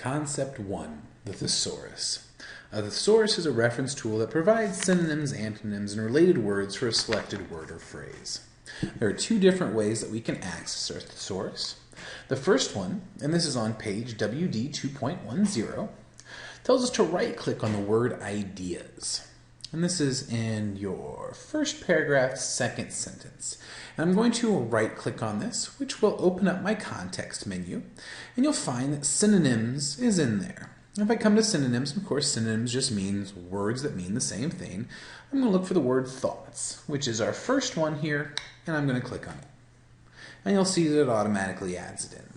Concept 1, the thesaurus. A thesaurus is a reference tool that provides synonyms, antonyms, and related words for a selected word or phrase. There are two different ways that we can access our thesaurus. The first one, and this is on page WD 2.10, tells us to right-click on the word ideas. And this is in your first paragraph, second sentence. And I'm going to right-click on this, which will open up my context menu, and you'll find that synonyms is in there. If I come to synonyms, of course, synonyms just means words that mean the same thing. I'm going to look for the word thoughts, which is our first one here, and I'm going to click on it. And you'll see that it automatically adds it in.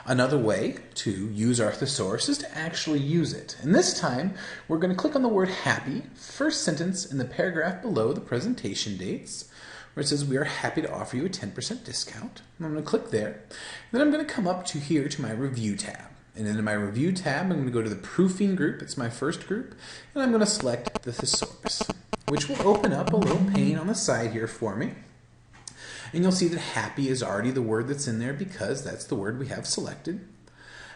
Another way to use our thesaurus is to actually use it. And this time, we're going to click on the word happy, first sentence in the paragraph below the presentation dates, where it says we are happy to offer you a 10% discount. And I'm going to click there. Then I'm going to come up to here to my review tab. And then in my review tab, I'm going to go to the proofing group. It's my first group. And I'm going to select the thesaurus, which will open up a little pane on the side here for me. And you'll see that happy is already the word that's in there because that's the word we have selected.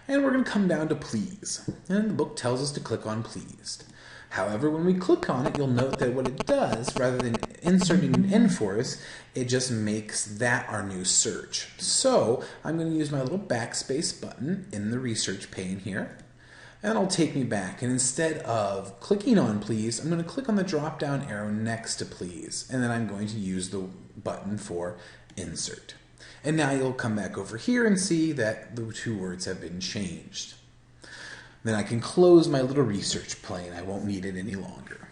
And we're going to come down to please. And the book tells us to click on pleased. However, when we click on it, you'll note that what it does, rather than inserting an N for us, it just makes that our new search. So I'm going to use my little backspace button in the research pane here. And it'll take me back. And instead of clicking on please, I'm going to click on the drop-down arrow next to please. And then I'm going to use the button for insert. And now you'll come back over here and see that the two words have been changed. Then I can close my little research pane. I won't need it any longer.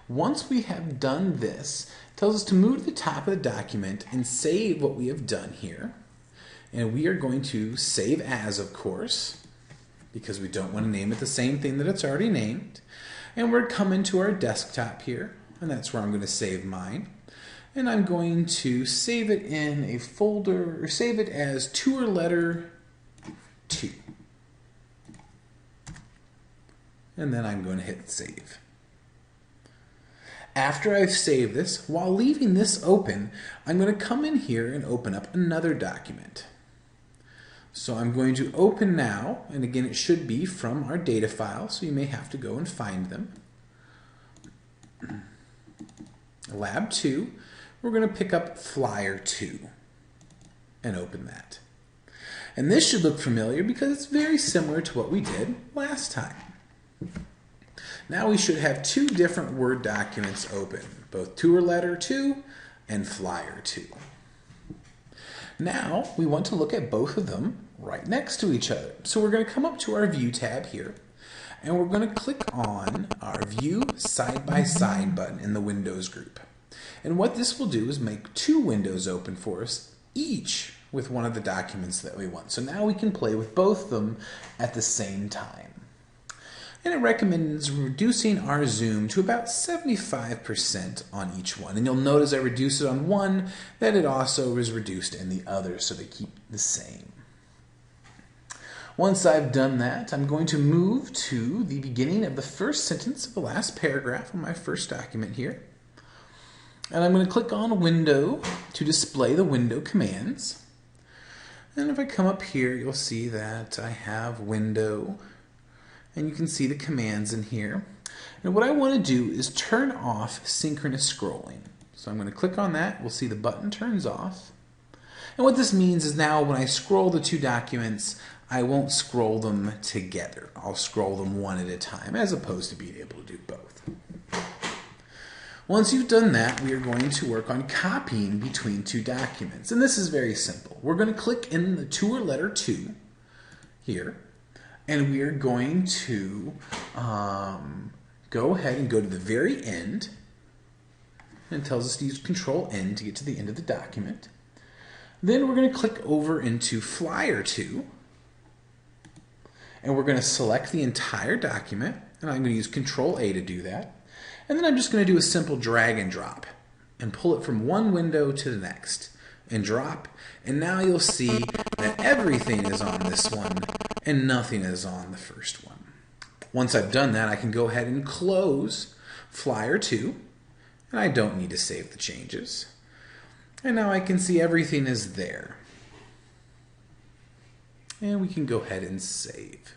Once we have done this, it tells us to move to the top of the document and save what we have done here. And we are going to save as, of course, because we don't want to name it the same thing that it's already named. And we're coming to our desktop here, and that's where I'm going to save mine. And I'm going to save it in a folder, or save it as tour letter 2. And then I'm going to hit save. After I've saved this, while leaving this open, I'm going to come in here and open up another document. So I'm going to open now, and again it should be from our data file, so you may have to go and find them. Lab 2, we're going to pick up Flyer 2 and open that. And this should look familiar because it's very similar to what we did last time. Now we should have two different Word documents open, both Tour Letter 2 and Flyer 2. Now we want to look at both of them right next to each other. So we're going to come up to our View tab here, and we're going to click on our View Side by Side button in the Windows group. And what this will do is make two windows open for us, each with one of the documents that we want. So now we can play with both of them at the same time. And it recommends reducing our zoom to about 75% on each one. And you'll notice I reduce it on one, that it also is reduced in the other, so they keep the same. Once I've done that, I'm going to move to the beginning of the first sentence of the last paragraph on my first document here. And I'm going to click on Window to display the window commands. And if I come up here, you'll see that I have Window, and you can see the commands in here. And what I want to do is turn off synchronous scrolling. So I'm going to click on that. We'll see the button turns off. And what this means is now when I scroll the two documents, I won't scroll them together. I'll scroll them one at a time, as opposed to being able to do both. Once you've done that, we are going to work on copying between two documents. And this is very simple. We're going to click in the Tour Letter 2 here, and we are going to go ahead and go to the very end. And it tells us to use Control-N to get to the end of the document. Then we're going to click over into Flyer 2, and we're going to select the entire document, and I'm going to use Control-A to do that. And then I'm just going to do a simple drag and drop and pull it from one window to the next and drop. And now you'll see that everything is on this one and nothing is on the first one. Once I've done that, I can go ahead and close Flyer 2, and I don't need to save the changes. And now I can see everything is there. And we can go ahead and save.